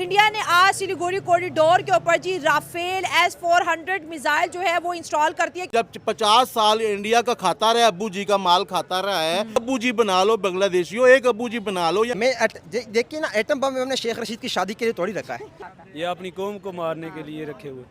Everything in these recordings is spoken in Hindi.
इंडिया ने आज सिलीगुड़ी कॉरिडोर के ऊपर जी राफेल S-400 मिसाइल जो है वो इंस्टॉल करती है। जब 50 साल इंडिया का खाता रहा है, अब्बू जी का माल खाता रहा है, अब्बू जी बना लो बांग्लादेशियों, एक अब्बू जी बना लो। मैं देखिए ना, एटम बम हमने शेख रशीद की शादी के लिए तोड़ी रखा है। ये अपनी कौम को मारने के लिए रखे हुए।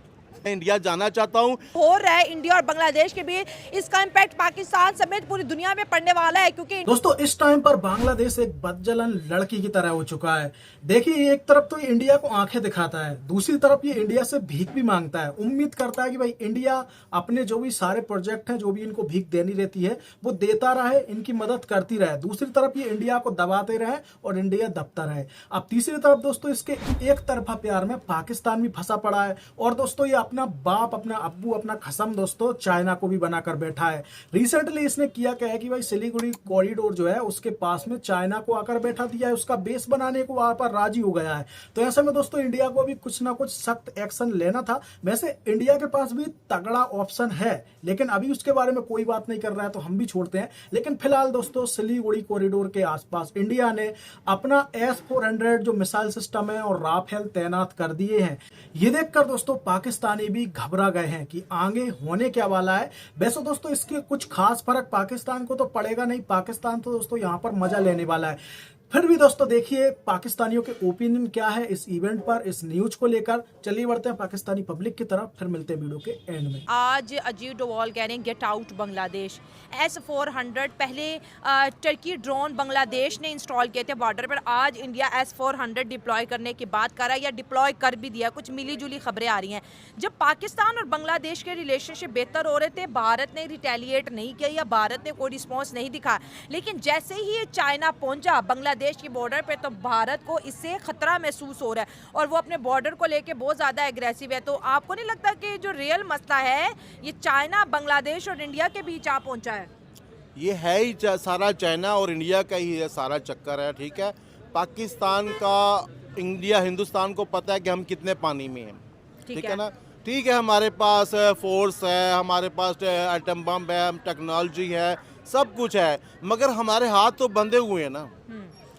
इंडिया जाना चाहता हूँ। हो रहा है इंडिया और बांग्लादेश के बीच, इसका इम्पैक्ट पाकिस्तान समेत पूरी दुनिया में पड़ने वाला है, क्योंकि दोस्तों इस टाइम पर बांग्लादेश एक बदजलन लड़की की तरह हो चुका है। देखिए एक तरफ तो इंडिया को आंखें दिखाता है, दूसरी तरफ ये इंडिया से भीख भी मांगता है। उम्मीद करता है कि भाई इंडिया अपने जो भी सारे प्रोजेक्ट हैं, जो भी इनको भीख देनी रहती है वो देता रहे, इनकी मदद करती रहे। दूसरी तरफ ये इंडिया को दबाते रहे और इंडिया दबता रहे। अब तीसरी तरफ दोस्तों इसके एक तरफा प्यार में पाकिस्तान भी फंसा पड़ा है। और दोस्तों ये अपना बाप, अपना अब्बू, अपना खसम दोस्तों चाइना को भी बनाकर बैठा है। रिसेंटली इसने किया क्या है कि भाई सिलीगुड़ी कॉरिडोर जो है उसके पास में चाइना को आकर बैठा दिया है, उसका बेस बनाने को वहां पर राजी हो गया है। तो ऐसे में दोस्तों इंडिया को भी कुछ ना कुछ सख्त एक्शन लेना था। वैसे इंडिया के पास भी तगड़ा ऑप्शन है, लेकिन अभी उसके बारे में कोई बात नहीं कर रहा है, तो हम भी छोड़ते हैं। लेकिन फिलहाल दोस्तों सिलीगुड़ी कॉरिडोर के आसपास इंडिया ने अपना S-400 जो मिसाइल सिस्टम है और राफेल तैनात कर दिए हैं। ये देखकर दोस्तों पाकिस्तानी भी घबरा गए हैं कि आगे होने क्या वाला है। वैसे दोस्तों इसके कुछ खास फर्क पाकिस्तान को तो पड़ेगा नहीं, पाकिस्तान तो दोस्तों यहाँ पर मजा लेने वाला है। फिर भी दोस्तों देखिए पाकिस्तानियों के ओपिनियन क्या है इस इवेंट पर, इस न्यूज को लेकर। चलिए बढ़ते हैं पाकिस्तानी पब्लिक की तरफ, फिर मिलते हैं वीडियो के एंड में। आज अजीत डोवाल कह रहे हैं गेट आउट बांग्लादेश। S-400 पहले टर्की ड्रोन बांग्लादेश ने इंस्टॉल किए थे बॉर्डर पर, आज इंडिया S-400 डिप्लॉय करने की बात कर रहा है या डिप्लॉय कर भी दिया। कुछ मिली जुली खबरें आ रही हैं। जब पाकिस्तान और बांग्लादेश के रिलेशनशिप बेहतर हो रहे थे, भारत ने रिटेलिएट नहीं किया या भारत ने कोई रिस्पॉन्स नहीं दिखा। लेकिन जैसे ही ये चाइना पहुंचा बांग्लादेश की बॉर्डर पे, तो भारत को इससे खतरा महसूस हो रहा है और वो अपने बॉर्डर को लेके बहुत ज़्यादा एग्रेसिव है। तो आपको नहीं लगता कि जो रियल मसला है ये चाइना, बांग्लादेश और इंडिया के बीच आ पहुंचा है? ये है ही सारा चाइना और इंडिया का ही है सारा चक्कर है। ठीक है, पाकिस्तान का इंडिया, हिंदुस्तान को पता है कि हम कितने पानी में हैं। ठीक है ना, ठीक है, हमारे पास फोर्स है, हमारे पास एटम बम है, टेक्नोलॉजी है, सब कुछ है, मगर हमारे हाथ तो बंधे हुए हैं ना।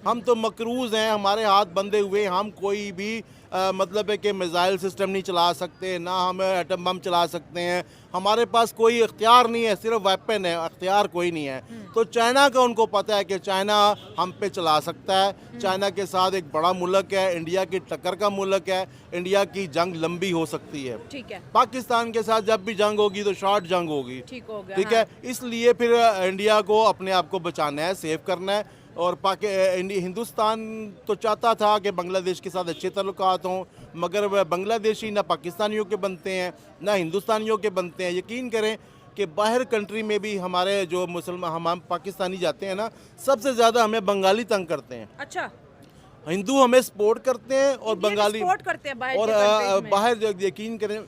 हम तो मकरूज हैं, हमारे हाथ बंधे हुए। हम कोई भी मतलब है कि मिसाइल सिस्टम नहीं चला सकते, ना हम एटम बम चला सकते हैं। हमारे पास कोई इख्तियार नहीं है, सिर्फ वेपन है, इख्तियार कोई नहीं है। तो चाइना का उनको पता है कि चाइना हम पे चला सकता है। चाइना के साथ एक बड़ा मुल्क है, इंडिया की टक्कर का मुल्क है, इंडिया की जंग लंबी हो सकती है। ठीक है, पाकिस्तान के साथ जब भी जंग होगी तो शॉर्ट जंग होगी। ठीक हो गया। ठीक है, इसलिए फिर इंडिया को अपने आप को बचाना है, सेव करना है। और हिंदुस्तान तो चाहता था कि बांग्लादेश के साथ अच्छे ताल्लुकात हों, मगर वह बांग्लादेशी ना पाकिस्तानियों के बनते हैं ना हिंदुस्तानियों के बनते हैं। यकीन करें कि बाहर कंट्री में भी हमारे जो मुसलमान, हम पाकिस्तानी जाते हैं ना, सबसे ज़्यादा हमें बंगाली तंग करते हैं। अच्छा, हिंदू हमें सपोर्ट करते हैं और बंगाली सपोर्ट करते हैं बाहर और के countries में। बाहर यकीन करें,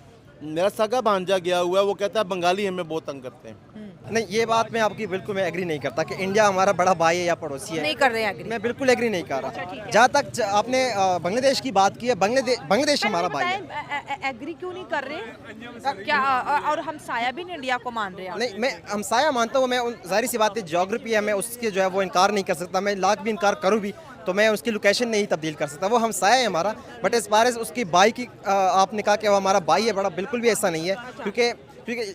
मेरा सगा भांजा गया हुआ है, वो कहता है बंगाली हमें बहुत तंग करते हैं। नहीं, ये बात मैं आपकी बिल्कुल मैं एग्री नहीं करता कि इंडिया हमारा बड़ा भाई है या पड़ोसी है। नहीं कर रहे हैं agree। मैं बिल्कुल एग्री नहीं कर रहा। जहाँ तक आपने बांग्लादेश की बात की है, बांग्लादेश हमारा भाई है। एग्री क्यों नहीं कर रहे क्या? और हम साया भी इंडिया को मान रहे हैं? नहीं, मैं हमसाया मानता हूँ। मैं जाहिर सी बात है, ज्योग्राफी है, मैं उसके जो है वो इनकार नहीं कर सकता। मैं लाख भी इनकार करूँ भी तो मैं उसकी लोकेशन नहीं तब्दील कर सकता। वो हमसाया है हमारा। बट इस बार उसकी भाई की आपने कहा कि वो हमारा भाई है बड़ा, बिल्कुल भी ऐसा नहीं है। क्योंकि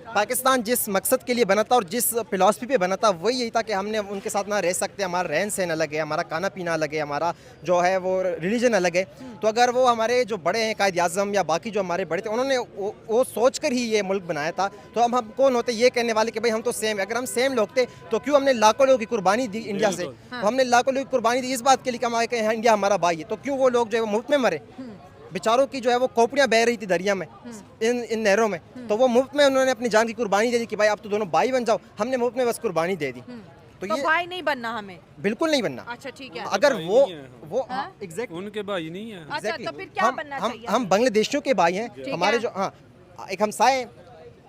पाकिस्तान जिस मकसद के लिए बना था और जिस फिलॉसफी पे बना था वही यही था कि हमने उनके साथ ना रह सकते, हमारा रहन सहन अलग है, हमारा खाना पीना अलग है, हमारा जो है वो रिलीजन अलग है। तो अगर वो हमारे जो बड़े हैं कायद आज़म या बाकी जो हमारे बड़े थे, उन्होंने वो सोच कर ही ये मुल्क बनाया था, तो हम कौन होते ये कहने वाले कि भाई हम तो सेम। अगर हम सेम लोग थे तो क्यों हमने लाखों लोगों की कुर्बानी दी इंडिया से? तो हमने लाखों लोगों की कुर्बानी दी इस बात के लिए कि हमारे इंडिया हमारा भाई है। तो क्यों वो लोग जो है वो मुफ्त में मरे? बेचारों की जो है वो खोपड़ियाँ बह रही थी दरिया में, इन नहरों में, तो वो मुफ्त में उन्होंने अपनी जान की कुर्बानी दे दी कि भाई आप तो दोनों भाई बन जाओ। हमने मुफ्त में बस कुर्बानी दे दी। तो ये भाई नहीं बनना हमें? बिल्कुल नहीं बनना। अच्छा, ठीक है। अगर वो एग्जैक्ट उनके भाई नहीं है। अच्छा, तो फिर क्या बनना चाहिए? हम बांग्लादेशियों के भाई हैं। हमारे जो एक हमसाए,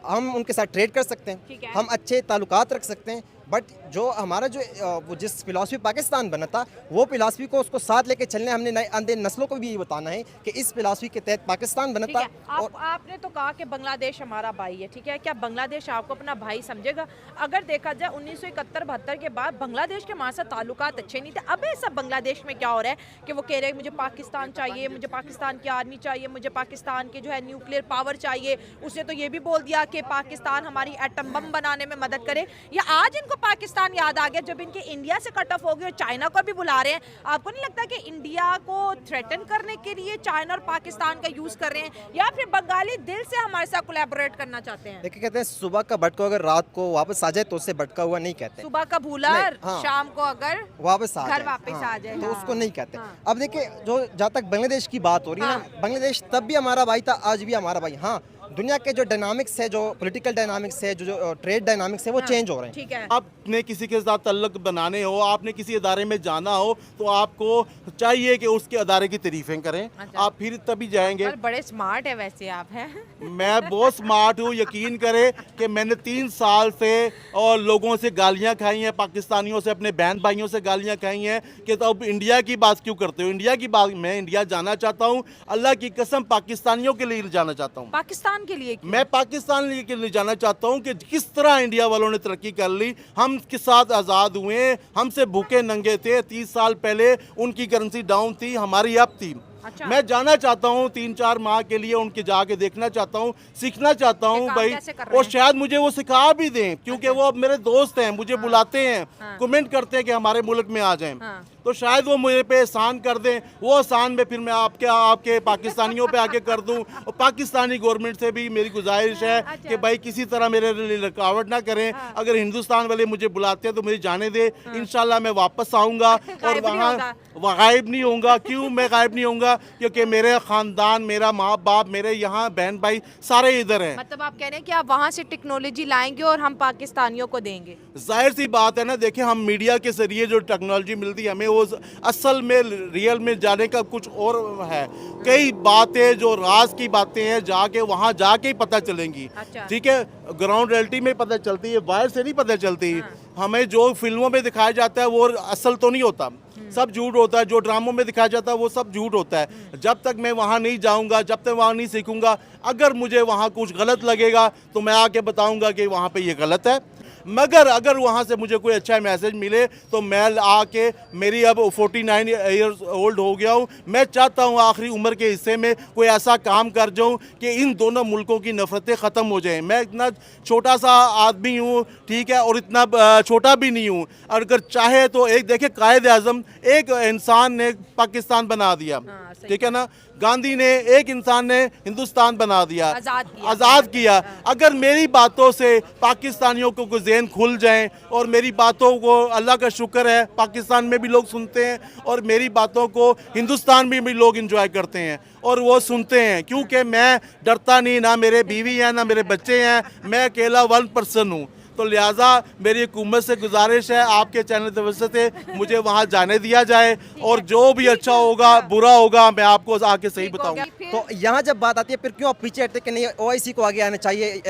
हम उनके साथ ट्रेड कर सकते हैं, हम अच्छे ताल्लुकात रख सकते हैं। बट जो हमारा जो वो जिस फिलॉसफी पाकिस्तान बना था, वो फिलॉसफी को उसको साथ लेके चलने, हमने नए आने नस्लों को भी ये बताना है कि इस फिलॉसफी के तहत पाकिस्तान बना ठीक था। है, आपने तो कहा कि बांग्लादेश हमारा भाई है, ठीक है, क्या बांग्लादेश आपको अपना भाई समझेगा? अगर देखा जाए 1971-72 के बाद बांग्लादेश के हमारे साथ ताल्लुकात अच्छे नहीं थे। अब सब बांग्लादेश में क्या हो रहा है कि वो कह रहे हैं मुझे पाकिस्तान चाहिए, मुझे पाकिस्तान की आर्मी चाहिए, मुझे पाकिस्तान के जो है न्यूक्लियर पावर चाहिए। उसने तो ये भी बोल दिया कि पाकिस्तान हमारी एटम बम बनाने में मदद करे। या आज इनको पाकिस्तान याद आ गया जब इनके इंडिया से कट ऑफ हो गए और चाइना को भी बुला रहे हैं। आपको नहीं लगता कि इंडिया को थ्रेटन करने के लिए चाइना और पाकिस्तान का यूज कर रहे हैं, या फिर बंगाली दिल से हमारे साथ कोलैबोरेट करना चाहते हैं? देखिए, कहते हैं सुबह का भटका अगर रात को वापस आ जाए तो उससे भटका हुआ नहीं कहते। सुबह का भूला हाँ। शाम को अगर वापस आ घर जाए, वापस आ जाए, तो हाँ। उसको नहीं कहते। हाँ। अब देखिए, जो जहाँ तक बांग्लादेश की बात हो रही है ना, बांग्लादेश तब भी हमारा भाई था, आज भी हमारा भाई। हाँ, दुनिया के जो डायनामिक्स है, जो पॉलिटिकल डायनामिक्स है, जो ट्रेड डायनामिक्स है, वो चेंज हो रहे हैं। ठीक है। आपने किसी के साथ तल्लुक बनाने हो, आपने किसी अदारे में जाना हो, तो आपको चाहिए कि उसके अदारे की तारीफें करें। अच्छा। आप फिर तभी जाएंगे। पर बड़े स्मार्ट है वैसे आप हैं। मैं बहुत स्मार्ट हूँ, यकीन करें कि मैंने 3 साल से और लोगों से गालियाँ खाई हैं, पाकिस्तानियों से, अपने बहन भाइयों से गालियाँ खाई हैं कि तो अब इंडिया की बात क्यों करते हो? इंडिया की बात, मैं इंडिया जाना चाहता हूँ, अल्लाह की कसम पाकिस्तानियों के लिए जाना चाहता हूँ। पाकिस्तान के लिए क्यों? मैं पाकिस्तान के लिए जाना चाहता हूँ कि किस तरह इंडिया वालों ने तरक्की कर ली, हम के साथ आज़ाद हुए, हमसे भूखे नंगे थे। 30 साल पहले उनकी करेंसी डाउन थी, हमारी अप थी। अच्छा। मैं जाना चाहता हूँ 3-4 माह के लिए, उनके जाके देखना चाहता हूँ, सीखना चाहता हूँ काम भाई, कैसे कर रहे और हैं? शायद मुझे वो सिखा भी दें, क्योंकि वो अब मेरे दोस्त हैं, मुझे बुलाते हैं, हाँ। कमेंट करते हैं कि हमारे मुल्क में आ जाएं। हाँ। तो शायद वो मुझे पे एहसान कर दें, वो एहसान में फिर मैं आपके पाकिस्तानियों पे आके कर दूं। और पाकिस्तानी गवर्नमेंट से भी मेरी गुजारिश है अच्छा। कि भाई किसी तरह मेरे लिए रुकावट ना करें। अगर हिंदुस्तान वाले मुझे बुलाते हैं तो मुझे जाने दे, इंशाल्लाह मैं वापस आऊँगा और गायब नहीं वहाँ होगा। गायब नहीं होऊंगा। क्यों मैं गायब नहीं होऊंगा? क्योंकि मेरे ख़ानदान, मेरा माँ बाप, मेरे यहाँ बहन भाई सारे इधर हैं। मतलब आप कह रहे हैं कि आप वहाँ से टेक्नोलॉजी लाएंगे और हम पाकिस्तानियों को देंगे? जाहिर सी बात है ना, देखिए हम मीडिया के जरिए जो टेक्नोलॉजी मिलती है हमें, वो असल में रियल में जाने का कुछ और है। कई बातें जो राज की बातें हैं जाके वहाँ जाके ही पता चलेंगी। अच्छा। ठीक है, ग्राउंड रियलिटी में पता चलती है, बाहर से नहीं पता चलती। हमें जो फिल्मों में दिखाया जाता है वो असल तो नहीं होता, सब झूठ होता है। जो ड्रामों में दिखाया जाता है वो सब झूठ होता है। जब तक मैं वहाँ नहीं जाऊँगा, जब तक वहाँ नहीं सीखूँगा, अगर मुझे वहाँ कुछ गलत लगेगा तो मैं आके बताऊँगा कि वहाँ पे ये गलत है। मगर अगर वहाँ से मुझे कोई अच्छा मैसेज मिले तो मैं आके, मेरी अब 49 ईयर्स ओल्ड हो गया हूँ, मैं चाहता हूँ आखिरी उम्र के हिस्से में कोई ऐसा काम कर जाऊँ कि इन दोनों मुल्कों की नफरतें ख़त्म हो जाएं। मैं इतना छोटा सा आदमी हूँ, ठीक है, और इतना छोटा भी नहीं हूँ। अगर चाहे तो एक देखिए, कायद आज़म एक इंसान ने पाकिस्तान बना दिया, ठीक है ना, गांधी ने, एक इंसान ने हिंदुस्तान बना दिया, आज़ाद किया। अगर मेरी बातों से पाकिस्तानियों को ज़हन खुल जाएं और मेरी बातों को, अल्लाह का शुक्र है पाकिस्तान में भी लोग सुनते हैं और मेरी बातों को हिंदुस्तान में भी लोग एंजॉय करते हैं और वो सुनते हैं, क्योंकि मैं डरता नहीं, ना मेरे बीवी हैं ना मेरे बच्चे हैं, मैं अकेला 1 पर्सन हूँ। तो लिहाजा मेरी हुकूमत से गुजारिश है, आपके चैनल की वजह से मुझे वहाँ जाने दिया जाए और जो भी अच्छा होगा, बुरा होगा, मैं आपको आके सही बताऊंगा। तो यहाँ जब बात आती है, फिर क्यों आप पीछे हटते कि नहीं ओआईसी को आगे आना चाहिए,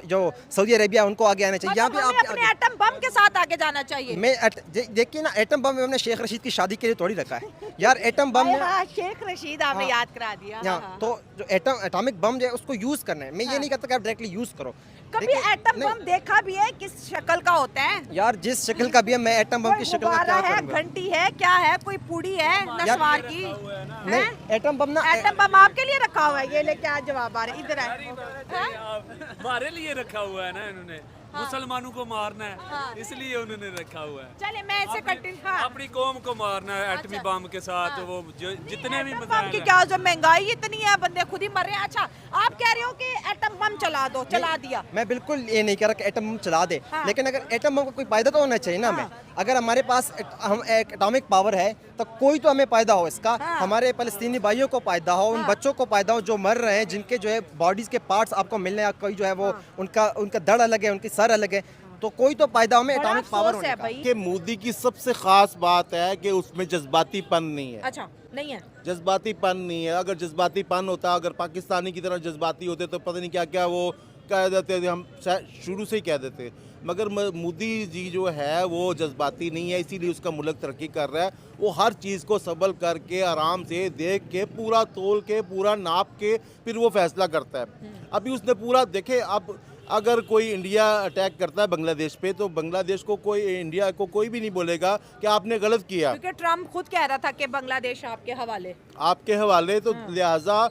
जो सऊदी अरेबिया उनको आगे आना चाहिए? यहाँ पे आप अपने एटम बम के साथ आगे जाना चाहिए। मैं देखिए ना, एटम बम हमने शेख रशीद की शादी के लिए थोड़ी रखा है यार। एटम बम में शेख रशीद आपने याद करा दिया। यहाँ तो जो एटॉमिक बम जो है उसको यूज करना है। मैं ये नहीं कहता कि आप डायरेक्टली यूज करो। कभी एटम बम देखा भी है? किस शक्ल का होता है यार? जिस शक्ल का भी है, मैं एटम बम की शक्ल का क्या है, करूंगा? घंटी है, क्या है, कोई पूड़ी है नस्वार की? नहीं, एटम बम ना, एटम बम आपके लिए रखा हुआ है। ये ले क्या जवाब आ रहा है, इधर है। हमारे लिए रखा हुआ है ना इन्होंने, मुसलमानों को मारना है, इसलिए उन्होंने रखा हुआ है। चले मैं ऐसे कंटिन्यू। अपनी कौम को मारना है एटमी बम के साथ। वो जितने भी एटम बम की क्या, जो महंगाई इतनी है, बंदे खुद ही मर रहे हैं। अच्छा, आप कह रहे हो कि एटम बम चला दो, चला दिया। मैं बिल्कुल ये नहीं कह रहा कि एटम बम चला दे, लेकिन अगर एटम बम का कोई फायदा तो होना चाहिए ना हमें। अगर हमारे पास हम एटॉमिक पावर है तो कोई तो हमें फायदा हो इसका। हमारे फलस्तीनी भाइयों को फायदा हो, उन बच्चों को फायदा हो जो मर रहे हैं, जिनके जो है बॉडीज के पार्ट्स आपको मिलने हैं, कोई जो है वो उनका धड़ अलग है, उनकी सर अलग है, तो कोई तो फायदा हमें एटॉमिक पावर होने का। कि मोदी की सबसे खास बात है कि उसमें जज्बातीपन नहीं है। अच्छा, नहीं है जज्बातीपन नहीं है। अगर जज्बातीपन होता, अगर पाकिस्तानी की तरह जज्बाती होते तो पता नहीं क्या क्या वो कह देते थे, हम शुरू से ही कह देते, मगर मोदी जी जो है वो जज्बाती नहीं है, इसीलिए उसका मुल्क तरक्की कर रहा है। वो हर चीज़ को सबल करके आराम से देख के पूरा तोल के पूरा नाप के फिर वो फैसला करता है। अभी उसने पूरा देखे, अब अगर कोई इंडिया अटैक करता है बांग्लादेश पे तो बांग्लादेश को कोई, इंडिया को कोई भी नहीं बोलेगा कि आपने गलत किया, क्योंकि ट्रम्प खुद कह रहा था कि बांग्लादेश आपके हवाले। तो लिहाजा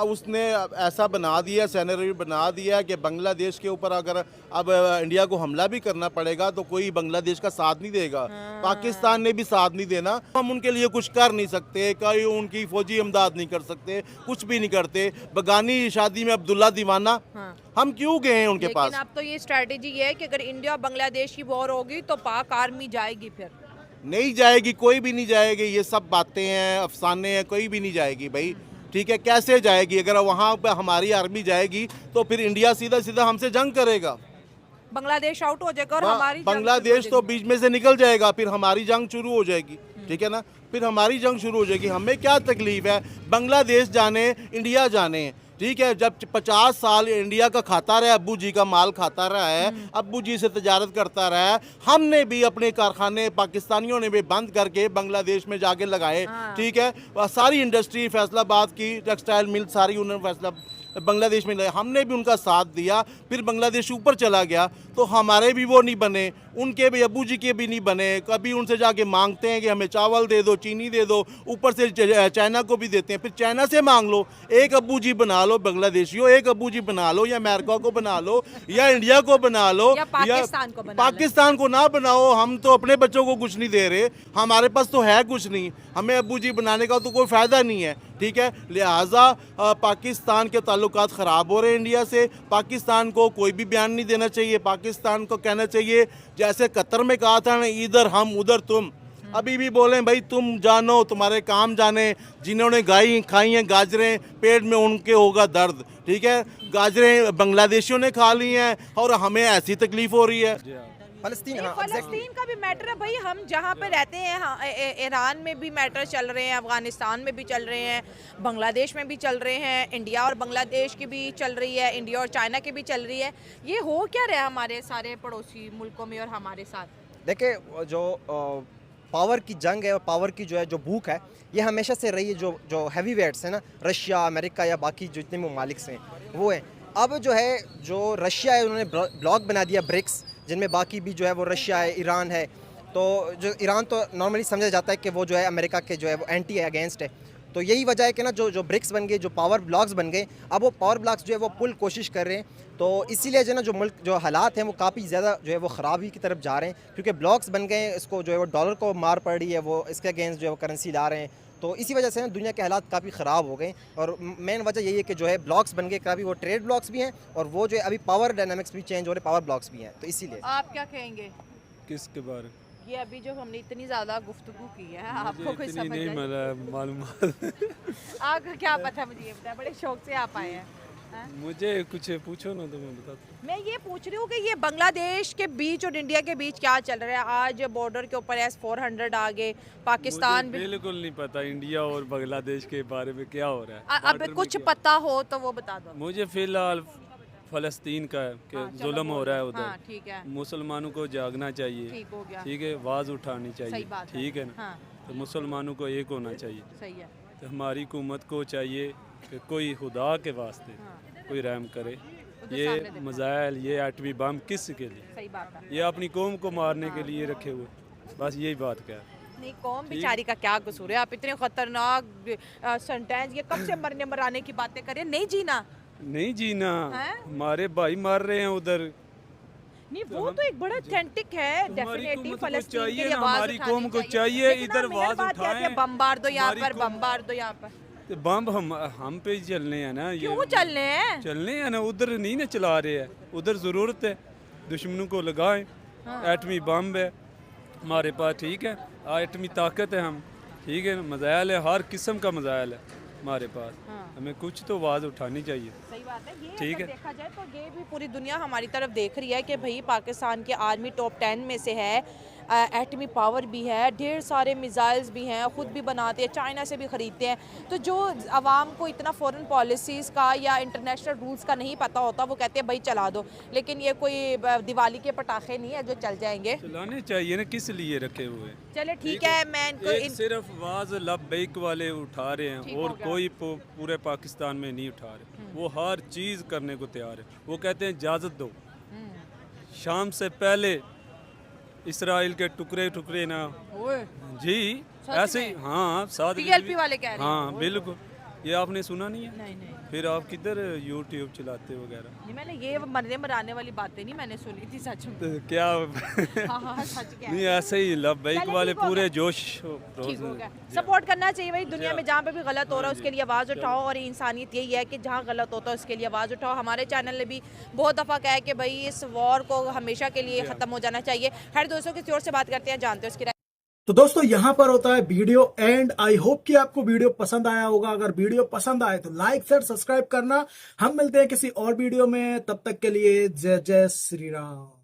उसने ऐसा बना दिया, सिनेरियो बना दिया कि बांग्लादेश के ऊपर अगर अब इंडिया को हमला भी करना पड़ेगा तो कोई बांग्लादेश का साथ नहीं देगा, पाकिस्तान ने भी साथ नहीं देना। हम उनके लिए कुछ कर नहीं सकते, कोई उनकी फौजी इमदाद नहीं कर सकते, कुछ भी नहीं करते। बगानी शादी में अब्दुल्ला दीवाना, हम क्यों गए हैं उनके पास? लेकिन अब तो ये स्ट्रेटेजी है कि अगर इंडिया और बांग्लादेश की वॉर होगी तो पाक आर्मी जाएगी, फिर नहीं जाएगी, कोई भी नहीं जाएगी। ये सब बातें हैं, अफसाने हैं, कोई भी नहीं जाएगी भाई, ठीक है। कैसे जाएगी? अगर वहाँ पे हमारी आर्मी जाएगी तो फिर इंडिया सीधा सीधा हमसे जंग करेगा, बांग्लादेश आउट हो जाएगा और हमारी बांग्लादेश तो बीच में से निकल जाएगा, फिर हमारी जंग शुरू हो जाएगी, ठीक है ना। फिर हमारी जंग शुरू हो जाएगी। हमें क्या तकलीफ है? बांग्लादेश जाने, इंडिया जाने, ठीक है। जब 50 साल इंडिया का खाता रहा है, अब्बू जी का माल खाता रहा है, अब्बू जी से तजारत करता रहा है, हमने भी अपने कारखाने पाकिस्तानियों ने भी बंद करके बांग्लादेश में जाके लगाए, ठीक है। सारी इंडस्ट्री, फैसलाबाद की टेक्सटाइल मिल सारी उन्होंने बांग्लादेश में, हमने भी उनका साथ दिया। फिर बांग्लादेश ऊपर चला गया तो हमारे भी वो नहीं बने, उनके भी, अबू जी के भी नहीं बने। कभी उनसे जाके मांगते हैं कि हमें चावल दे दो, चीनी दे दो, ऊपर से चाइना को भी देते हैं। फिर चाइना से मांग लो, एक अबू जी बना लो बांग्लादेशियों, एक अबू जी बना लो, या अमेरिका को बना लो, या इंडिया को बना लो, या पाकिस्तान को ना बनाओ। हम तो अपने बच्चों को कुछ नहीं दे रहे, हमारे पास तो है कुछ नहीं, हमें अबू जी बनाने का तो कोई फ़ायदा नहीं है, ठीक है। लिहाजा पाकिस्तान के ताल्लुकात ख़राब हो रहे हैं इंडिया से। पाकिस्तान को कोई भी बयान नहीं देना चाहिए, पाकिस्तान को कहना चाहिए जैसे कतर में कहा था ना, इधर हम उधर तुम। अभी भी बोलें भाई तुम जानो, तुम्हारे काम जाने। जिन्होंने खाई हैं गाजरें, पेट में उनके होगा दर्द, ठीक है। गाजरें बांग्लादेशियों ने खा ली हैं और हमें ऐसी तकलीफ हो रही है। फलस्तीन, हाँ, फलस्तीन का भी मैटर है भाई। हम जहाँ पे रहते हैं, हाँ, ईरान में भी मैटर चल रहे हैं, अफगानिस्तान में भी चल रहे हैं, बांग्लादेश में भी चल रहे हैं, इंडिया और बांग्लादेश की भी चल रही है, इंडिया और चाइना की भी चल रही है। ये हो क्या रहा है हमारे सारे पड़ोसी मुल्कों में और हमारे साथ? देखिए, जो पावर की जंग है और पावर की जो है जो भूख है, ये हमेशा से रही है। जो हैवी वेट्स है ना, रशिया, अमेरिका या बाकी जितने ममालिक हैं वो हैं। अब जो है, जो रशिया है, उन्होंने ब्लॉक बना दिया ब्रिक्स, जिनमें बाकी भी जो है वो रशिया है, ईरान है। तो जो ईरान तो नॉर्मली समझा जाता है कि वो जो है अमेरिका के जो है वो एंटी है, अगेंस्ट है। तो यही वजह है कि ना जो ब्रिक्स बन गए, जो पावर ब्लॉक्स बन गए, अब वो पावर ब्लॉक्स जो है वो पुल कोशिश कर रहे हैं। तो इसीलिए जो है ना, जो मुल्क जो हालात हैं वो काफ़ी ज़्यादा जो है वो ख़राबी की तरफ जा रहे हैं, क्योंकि ब्लॉक्स बन गए हैं। इसको जो है वो डॉलर को मार पड़ रही है, वो इसके अगेंस्ट जो है वो करेंसी ला रहे हैं। तो इसी वजह से ना दुनिया के हालात काफ़ी ख़राब हो गए। और मेन वजह यही है कि जो है ब्लॉक्स बन गए, काफ़ी वो ट्रेड ब्लॉक्स भी हैं, और वो जो है अभी पावर डायनामिक्स भी चेंज हो रहे, पावर ब्लॉक्स भी हैं। तो इसीलिए आप क्या कहेंगे? किसके बारे? ये अभी जो हमने इतनी ज़्यादा गुफ्तगू की है, आपको कोई इतनी समझ नहीं मालूम। आपको क्या पता? मुझे ये बताया, बड़े शौक से आप आए हैं। मुझे कुछ पूछो ना तो मैं बताता हूँ। मैं ये पूछ रही हूँ कि ये बांग्लादेश के बीच और इंडिया के बीच क्या चल रहा है? आज बॉर्डर के ऊपर S-400 आ गए, पाकिस्तान मुझे बिल्कुल नहीं पता इंडिया और बांग्लादेश के बारे में क्या हो रहा है। अब कुछ पता हो तो वो बता दो। मुझे फिलहाल फ़लस्तीन का है कि जुल्म हो रहा है उधर। हाँ, ठीक है, मुसलमानों को जागना चाहिए, ठीक हो गया, ठीक है, आवाज़ उठानी चाहिए, सही बात है। ठीक है ना। हाँ, तो मुसलमानों को एक होना चाहिए। सही है। तो हमारी हुकूमत को चाहिए कि कोई खुदा के वास्ते कोई रहम करे। ये मज़ाइल, ये एटमी बम किस के लिए? सही बात है। ये अपनी कौम को मारने के लिए रखे हुए, बस यही बात क्या है। नहीं, कौम बेचारी का क्या कसूर है? आप इतने खतरनाक सेंटेंस, ये कब से मरने मराने की बातें करें? नहीं जीना, नहीं जीना, हैं? हमारे भाई मार रहे हैं उधर। नहीं, वो तो एक बड़ा ऑथेंटिक है, डेफिनेटली फलस्तीन के लिए आवाज हमारी उठानी कौम को चाहिए। चाहिए लेकिन इधर आप मेन आवाज बात कहते हैं, उठाएं। बम्बार दो यहाँ हमारी पर, कौम- बम्बार दो यहाँ पर। तो बम हम पे ही चलने हैं ना। क्यों चलने हैं? चलने हैं ना, उधर नहीं ना चला रहे हैं, उधर ज़रूरत है दुश्मनों को लगाएं। एटमी बम है हमारे पास, ठीक है, एटमी ताकत है हम, ठीक है ना। मज़ाइल है, हर किस्म का मज़ाइल है हमारे पास। हमें कुछ तो आवाज़ उठानी चाहिए। सही बात है। ये ठीक अगर है। देखा जाए तो ये भी पूरी दुनिया हमारी तरफ देख रही है कि भाई पाकिस्तान की आर्मी टॉप 10 में से है। एटमी पावर भी है, ढेर सारे मिसाइल्स भी हैं, ख़ुद भी बनाते हैं, चाइना से भी ख़रीदते हैं। तो जो आवाम को इतना फ़ॉरेन पॉलिसीज़ का या इंटरनेशनल रूल्स का नहीं पता होता, वो कहते हैं भाई चला दो। लेकिन ये कोई दिवाली के पटाखे नहीं है जो चल जाएंगे। चलाने चाहिए ना, किस लिए रखे हुए हैं? चले ठीक है, मैं एक सिर्फ वाज लब्बैक वाले उठा रहे हैं ठीक और हो गया। कोई पूरे पाकिस्तान में नहीं उठा रहे। वो हर चीज़ करने को तैयार है। वो कहते हैं इजाज़त दो, शाम से पहले इसराइल के टुकड़े टुकड़े ना जी ऐसे ही। हाँ, 7 PLP वाले कह रहे हैं। हाँ बिल्कुल, ये आपने सुना नहीं है? नहीं नहीं फिर आप किधर यूट्यूब चलाते वगैरह? नहीं, मैंने ये मरने मराने वाली बातें नहीं मैंने सुनी थी सच में। तो क्या हाँ हाँ सच कह नहीं, ऐसे ही लब्बैक चले, वाले ठीक हो पूरे गया। जोश ठीक हो गया। सपोर्ट करना चाहिए भाई, दुनिया में जहाँ पे भी गलत हो रहा है उसके लिए आवाज़ उठाओ, और इंसानियत यही है कि जहाँ गलत होता है उसके लिए आवाज़ उठाओ। हमारे चैनल ने भी बहुत दफ़ा कहा है कि भाई इस वॉर को हमेशा के लिए ख़त्म हो जाना चाहिए। खैर दोस्तों, किसी और से बात करते हैं, जानते हैं उसकी राय। तो दोस्तों यहाँ पर होता है वीडियो एंड। आई होप कि आपको वीडियो पसंद आया होगा। अगर वीडियो पसंद आए तो लाइक शेयर सब्सक्राइब करना। हम मिलते हैं किसी और वीडियो में, तब तक के लिए जय जय श्री राम।